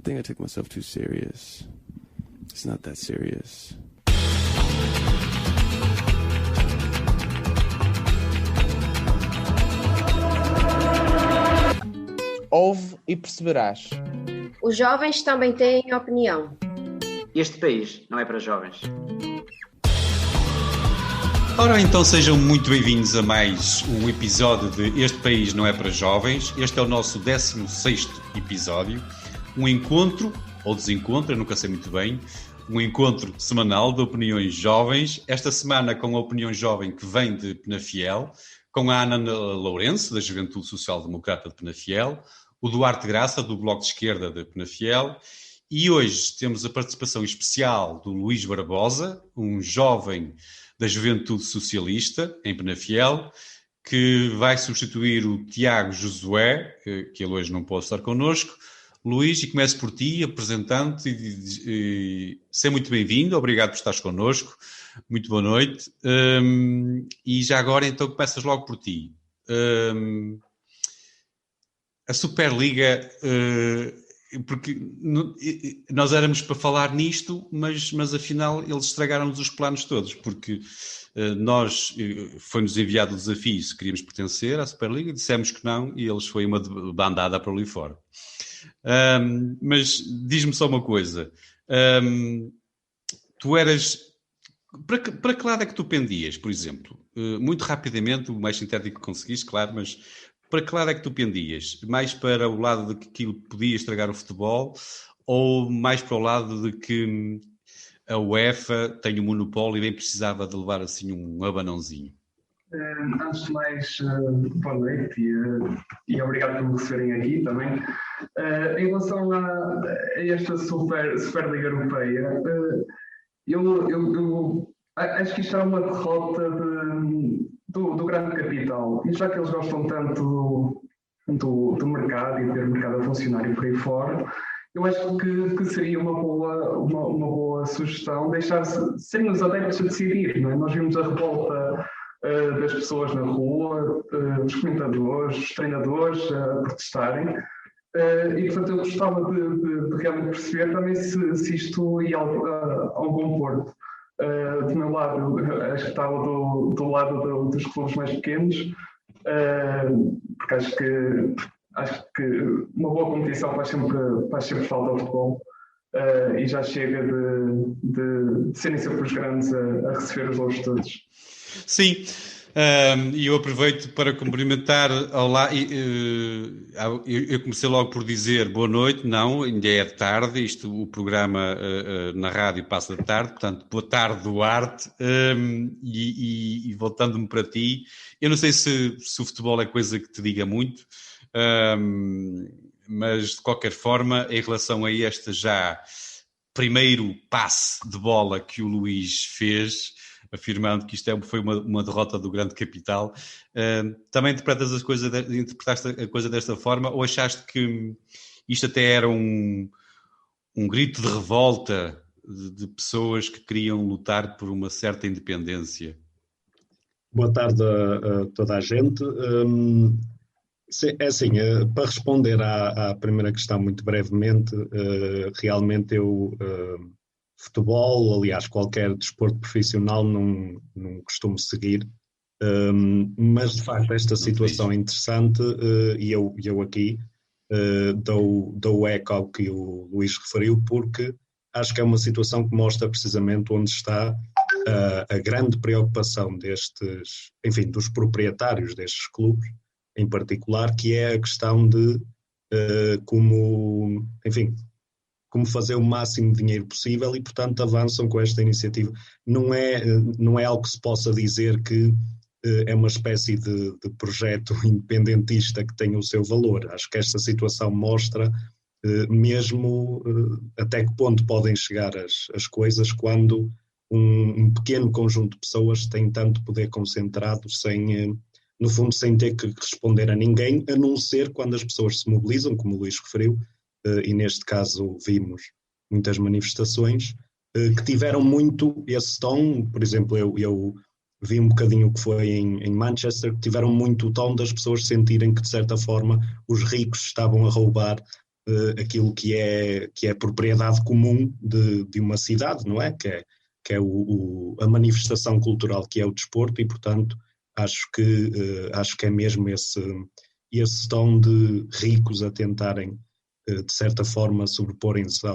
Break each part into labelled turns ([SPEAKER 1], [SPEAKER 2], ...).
[SPEAKER 1] think I took myself too serious. It's not that serious.
[SPEAKER 2] Ouve e perceberás.
[SPEAKER 3] Os jovens também têm opinião.
[SPEAKER 4] Este país não é para jovens.
[SPEAKER 5] Ora, então sejam muito bem-vindos a mais um episódio de Este País Não É Para Jovens. Este é o nosso 16º episódio. Um encontro, ou desencontro, eu nunca sei muito bem, um encontro semanal de opiniões jovens. Esta semana com a opinião jovem que vem de Penafiel, com a Ana Lourenço, da Juventude Social Democrata de Penafiel, o Duarte Graça, do Bloco de Esquerda de Penafiel, e hoje temos a participação especial do Luís Barbosa, um jovem da Juventude Socialista em Penafiel, que vai substituir o Tiago Josué, que ele hoje não pode estar connosco. Luís, e começo por ti, apresentando-te e seja muito bem-vindo, obrigado por estares connosco, muito boa noite. E já agora então começas logo por ti. A Superliga, porque nós éramos para falar nisto, mas afinal eles estragaram-nos os planos todos, porque foi-nos enviado o desafio se queríamos pertencer à Superliga, dissemos que não e eles foi uma bandada para ali fora. Mas diz-me só uma coisa, tu eras, para que lado é que tu pendias, por exemplo? Muito rapidamente, o mais sintético que conseguiste, claro, mas para que lado é que tu pendias? Mais para o lado de que aquilo podia estragar o futebol ou mais para o lado de que a UEFA tem um monopólio e bem precisava de levar assim um abanãozinho?
[SPEAKER 6] Antes de mais, boa noite e obrigado por me receberem aqui também. Em relação a esta Superliga Europeia, eu acho que isto é uma derrota do grande capital. E já que eles gostam tanto do mercado e de ter o mercado a funcionar e por aí fora, eu acho que seria uma boa sugestão serem os adeptos a decidir. Não é? Nós vimos a revolta das pessoas na rua, os comentadores, os treinadores a protestarem. E, portanto, eu gostava de realmente perceber também se isto ia ao bom porto. Do meu lado, acho que estava do lado dos clubes mais pequenos, porque acho que uma boa competição faz sempre falta ao futebol, e já chega de serem sempre os grandes a receber os louros todos.
[SPEAKER 5] Sim, e eu aproveito para cumprimentar eu comecei logo por dizer boa noite, não, ainda é tarde, o programa na rádio passa de tarde, portanto, boa tarde Duarte, e voltando-me para ti, eu não sei se o futebol é coisa que te diga muito, mas de qualquer forma, em relação a este já primeiro passe de bola que o Luís fez, afirmando que isto foi uma derrota do grande capital. Também interpretaste a coisa desta forma ou achaste que isto até era um grito de revolta de pessoas que queriam lutar por uma certa independência?
[SPEAKER 7] Boa tarde a toda a gente. É assim, para responder à primeira questão muito brevemente, realmente futebol, aliás, qualquer desporto profissional não costumo seguir, mas de facto esta situação é interessante e eu aqui dou eco ao que o Luís referiu, porque acho que é uma situação que mostra precisamente onde está a grande preocupação dos proprietários destes clubes, em particular, que é a questão de como fazer o máximo de dinheiro possível e, portanto, avançam com esta iniciativa. Não é algo que se possa dizer que é uma espécie de projeto independentista que tem o seu valor. Acho que esta situação mostra mesmo até que ponto podem chegar as coisas quando um pequeno conjunto de pessoas tem tanto poder concentrado no fundo, sem ter que responder a ninguém, a não ser quando as pessoas se mobilizam, como o Luís referiu, e neste caso vimos muitas manifestações que tiveram muito esse tom. Por exemplo, eu vi um bocadinho o que foi em Manchester, que tiveram muito o tom das pessoas sentirem que, de certa forma, os ricos estavam a roubar aquilo que é propriedade comum de uma cidade, não é? Que é a manifestação cultural que é o desporto, e portanto acho que é mesmo esse tom de ricos a tentarem, de certa forma, sobreporem-se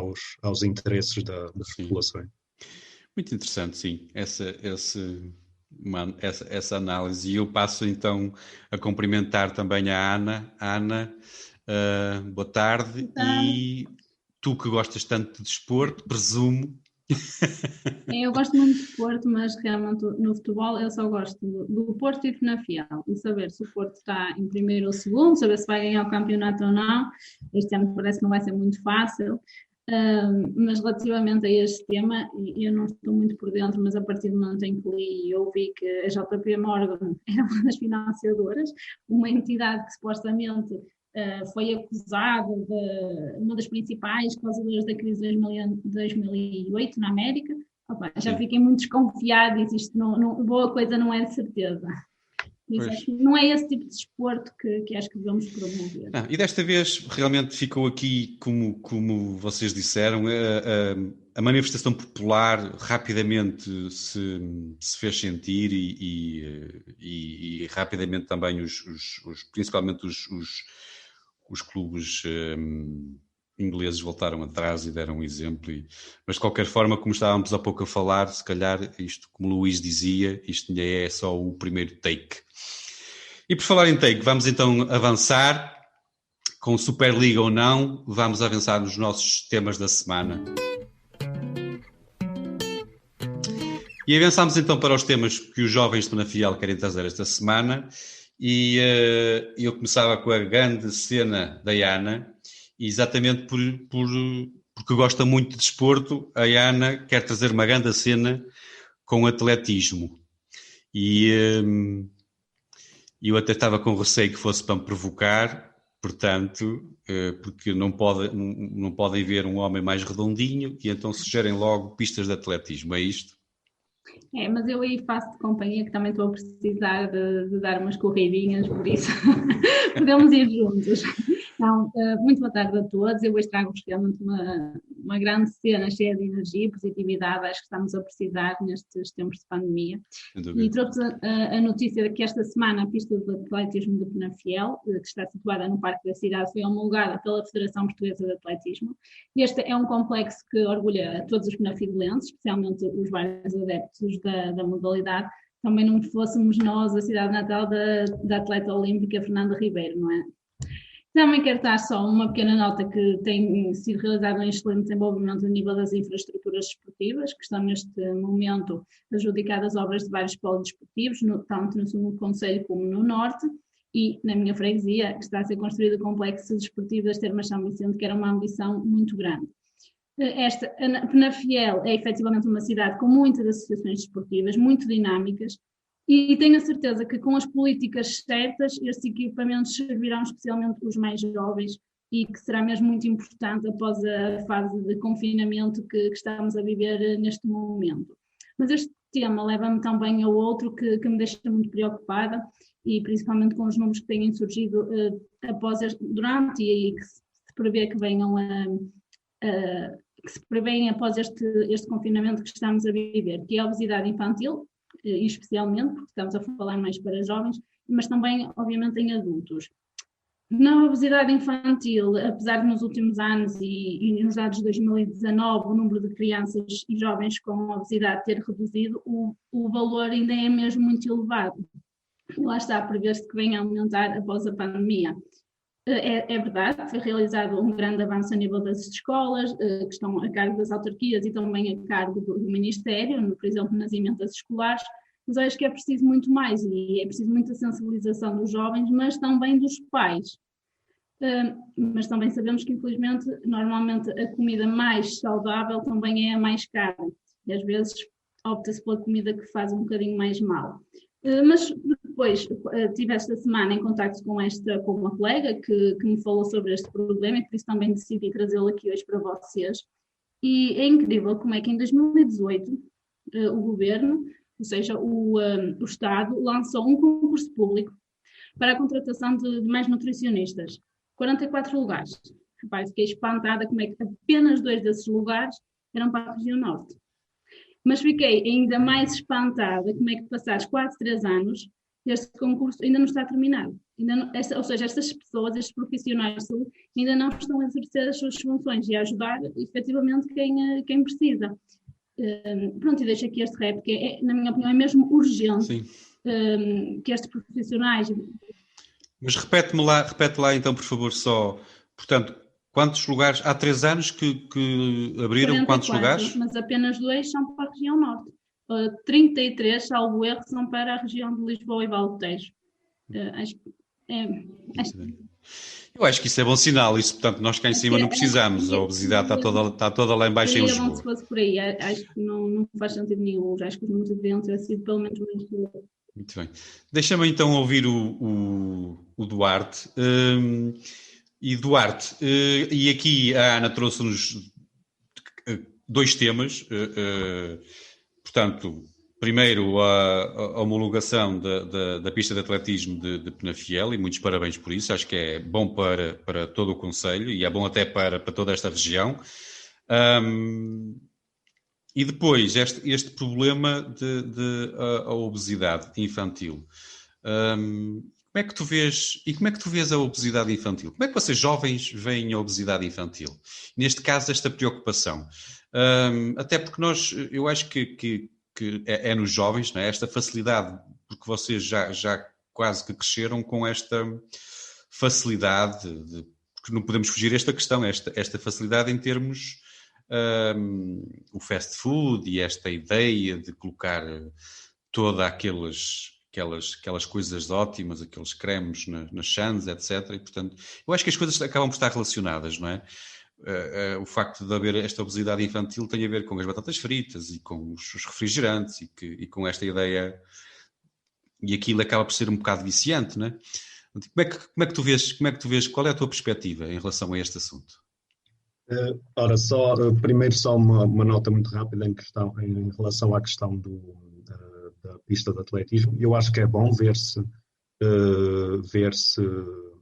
[SPEAKER 7] aos interesses das populações.
[SPEAKER 5] Muito interessante, sim, essa análise. E eu passo então a cumprimentar também a Ana. Ana, boa tarde. E tu que gostas tanto de desporto, presumo.
[SPEAKER 8] Eu gosto muito de Porto, mas realmente no futebol eu só gosto do Porto e do Penafiel, e saber se o Porto está em primeiro ou segundo, saber se vai ganhar o campeonato ou não. Este ano parece que não vai ser muito fácil, mas relativamente a este tema, eu não estou muito por dentro, mas a partir do momento em que li e ouvi que a JP Morgan era uma das financiadoras, uma entidade que supostamente foi acusado de uma das principais causadoras da crise de 2008 na América. Opa, já fiquei muito desconfiada e isto boa coisa não é de certeza. Não é esse tipo de desporto que acho que devemos promover.
[SPEAKER 5] E desta vez realmente ficou aqui, como vocês disseram, a manifestação popular rapidamente se fez sentir e rapidamente também principalmente os clubes ingleses voltaram atrás e deram um exemplo. Mas de qualquer forma, como estávamos há pouco a falar, se calhar isto, como o Luís dizia, isto ainda é só o primeiro take. E por falar em take, vamos então avançar, com Superliga ou não, vamos avançar nos nossos temas da semana. E avançamos então para os temas que os jovens de Penafiel querem trazer esta semana. E eu começava com a grande cena da Ana, exatamente porque gosta muito de desporto. A Ana quer trazer uma grande cena com atletismo. E eu até estava com receio que fosse para me provocar, portanto, porque não podem ver um homem mais redondinho, e então sugerem logo pistas de atletismo, é isto?
[SPEAKER 8] Mas eu aí faço de companhia, que também estou a precisar de dar umas corridinhas, por isso podemos ir juntos. Então, muito boa tarde a todos. Eu hoje trago-vos realmente uma grande cena cheia de energia e positividade. Acho que estamos a precisar nestes tempos de pandemia. E trouxe a notícia de que esta semana a pista de atletismo de Penafiel, que está situada no Parque da Cidade, foi homologada pela Federação Portuguesa de Atletismo. Este é um complexo que orgulha a todos os penafielenses, especialmente os vários adeptos da modalidade. Também não fôssemos nós a cidade natal da atleta olímpica Fernanda Ribeiro, não é? Também quero dar só uma pequena nota que tem sido realizado um excelente desenvolvimento a nível das infraestruturas desportivas, que estão neste momento adjudicadas obras de vários polos desportivos, tanto no sul do concelho como no norte, e na minha freguesia está a ser construído o complexo desportivo das Termas São Vicente, que era uma ambição muito grande. Penafiel é efetivamente uma cidade com muitas associações desportivas, muito dinâmicas, e tenho a certeza que com as políticas certas estes equipamentos servirão especialmente os mais jovens, e que será mesmo muito importante após a fase de confinamento que estamos a viver neste momento. Mas este tema leva-me também ao outro que me deixa muito preocupada, e principalmente com os números que têm surgido durante e que se prevê que venham que se prevêem após este confinamento que estamos a viver, que é a obesidade infantil, especialmente, porque estamos a falar mais para jovens, mas também, obviamente, em adultos. Na obesidade infantil, apesar de nos últimos anos e nos dados de 2019 o número de crianças e jovens com obesidade ter reduzido, o valor ainda é mesmo muito elevado. Lá está a prever-se que venha a aumentar após a pandemia. É verdade, foi realizado um grande avanço a nível das escolas, que estão a cargo das autarquias e também a cargo do Ministério, por exemplo, nas emendas escolares, mas acho que é preciso muito mais, e é preciso muita sensibilização dos jovens, mas também dos pais. Mas também sabemos que, infelizmente, normalmente a comida mais saudável também é a mais cara, e às vezes opta-se pela comida que faz um bocadinho mais mal. Mas depois tive esta semana em contacto com uma colega que me falou sobre este problema, e por isso também decidi trazê-lo aqui hoje para vocês. E é incrível como é que em 2018 o governo, ou seja, o Estado, lançou um concurso público para a contratação de mais nutricionistas, 44 lugares. repare, fiquei espantada como é que apenas 2 desses lugares eram para a região norte. Mas fiquei ainda mais espantada como é que passados quase 3 anos este concurso ainda não está terminado. Ou seja, estas pessoas, estes profissionais de saúde, ainda não estão a exercer as suas funções e a ajudar efetivamente quem precisa. Pronto, e deixo aqui este rap, que na minha opinião é mesmo urgente que estes profissionais...
[SPEAKER 5] Mas repete lá então, por favor, só, portanto, quantos lugares, há 3 anos que abriram,
[SPEAKER 8] 44,
[SPEAKER 5] quantos lugares?
[SPEAKER 8] Mas apenas 2 são para a região norte. 33, salvo erro, são para a região de Lisboa e Vale do Tejo.
[SPEAKER 5] Eu acho que isso é bom sinal, isso, portanto, nós cá em cima não precisamos, a obesidade está toda lá em baixo em Lisboa.
[SPEAKER 8] Bom, se fosse por aí, acho que não faz sentido nenhum, acho que os números deveriam ter sido pelo menos muito.
[SPEAKER 5] Muito bem. Deixa-me então ouvir o Duarte. E Duarte, e aqui a Ana trouxe-nos 2 temas, portanto, primeiro a homologação da pista de atletismo de Penafiel, e muitos parabéns por isso, acho que é bom para todo o concelho e é bom até para toda esta região. E depois este problema a obesidade infantil. Como é que tu vês a obesidade infantil? Como é que vocês jovens veem a obesidade infantil? Neste caso, esta preocupação. Até porque eu acho que é nos jovens, não é? Esta facilidade, porque vocês já quase que cresceram com esta facilidade, porque não podemos fugir a esta questão, esta facilidade em termos o fast food e esta ideia de colocar todas aquelas coisas ótimas, aqueles cremes nas chances, etc. E, portanto, eu acho que as coisas acabam por estar relacionadas, não é? O facto de haver esta obesidade infantil tem a ver com as batatas fritas e com os refrigerantes e com esta ideia, e aquilo acaba por ser um bocado viciante, não é? Como é que tu vês, qual é a tua perspectiva em relação a este assunto?
[SPEAKER 7] Ora, primeiro só uma nota muito rápida em relação à questão da pista de atletismo. Eu acho que é bom ver-se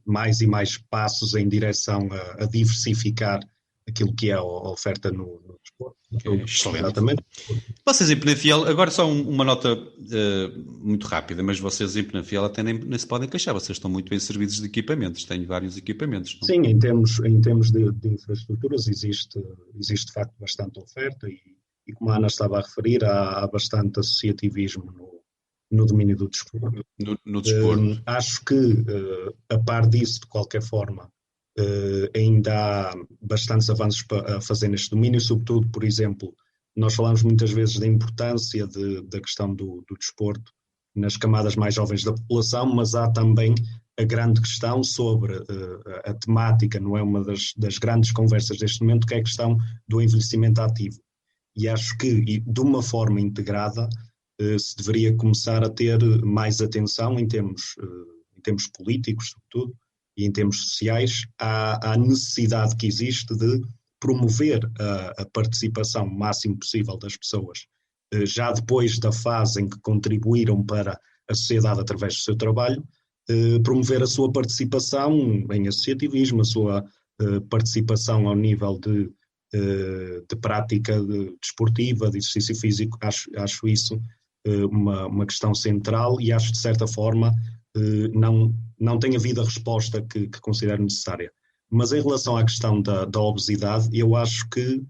[SPEAKER 7] mais e mais passos em direção a diversificar aquilo que é a oferta no desporto.
[SPEAKER 5] Excelente.
[SPEAKER 7] Exatamente.
[SPEAKER 5] Vocês em Penafiel, agora só uma nota muito rápida, mas vocês em Penafiel até nem se podem queixar, vocês estão muito bem servidos de equipamentos, têm vários equipamentos. Não?
[SPEAKER 7] Sim, em termos de infraestruturas existe de facto bastante oferta e como a Ana estava a referir, há bastante associativismo no domínio do desporto.
[SPEAKER 5] No desporto.
[SPEAKER 7] Acho que, a par disso, de qualquer forma, ainda há bastantes avanços a fazer neste domínio, sobretudo, por exemplo, nós falamos muitas vezes da importância da questão do desporto nas camadas mais jovens da população, mas há também a grande questão sobre a temática, não é uma das grandes conversas deste momento, que é a questão do envelhecimento ativo. E acho que, de uma forma integrada, se deveria começar a ter mais atenção em termos políticos, sobretudo, e em termos sociais, à necessidade que existe de promover a participação o máximo possível das pessoas, já depois da fase em que contribuíram para a sociedade através do seu trabalho, promover a sua participação em associativismo, a sua participação ao nível de prática desportiva, de exercício físico. Acho isso uma questão central e acho, de certa forma, não tem havido a resposta que considero necessária. Mas em relação à questão da obesidade, eu acho que,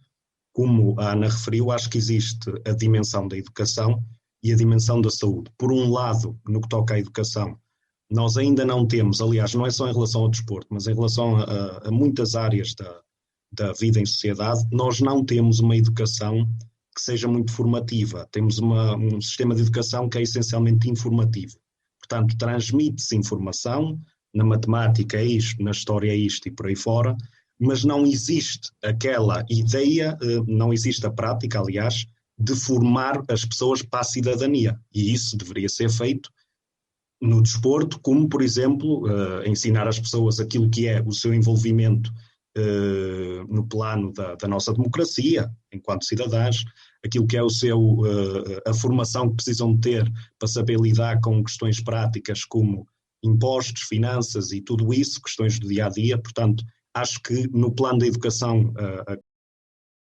[SPEAKER 7] como a Ana referiu, acho que existe a dimensão da educação e a dimensão da saúde. Por um lado, no que toca à educação, nós ainda não temos, aliás, não é só em relação ao desporto, mas em relação a muitas áreas da vida em sociedade, nós não temos uma educação que seja muito formativa. Temos um sistema de educação que é essencialmente informativo. Portanto, transmite-se informação, na matemática é isto, na história é isto e por aí fora, mas não existe aquela ideia, não existe a prática, aliás, de formar as pessoas para a cidadania. E isso deveria ser feito no desporto, como, por exemplo, ensinar às pessoas aquilo que é o seu envolvimento no plano da nossa democracia, enquanto cidadãs, aquilo que é a formação que precisam ter para saber lidar com questões práticas como impostos, finanças e tudo isso, questões do dia-a-dia. Portanto, Acho que no plano da educação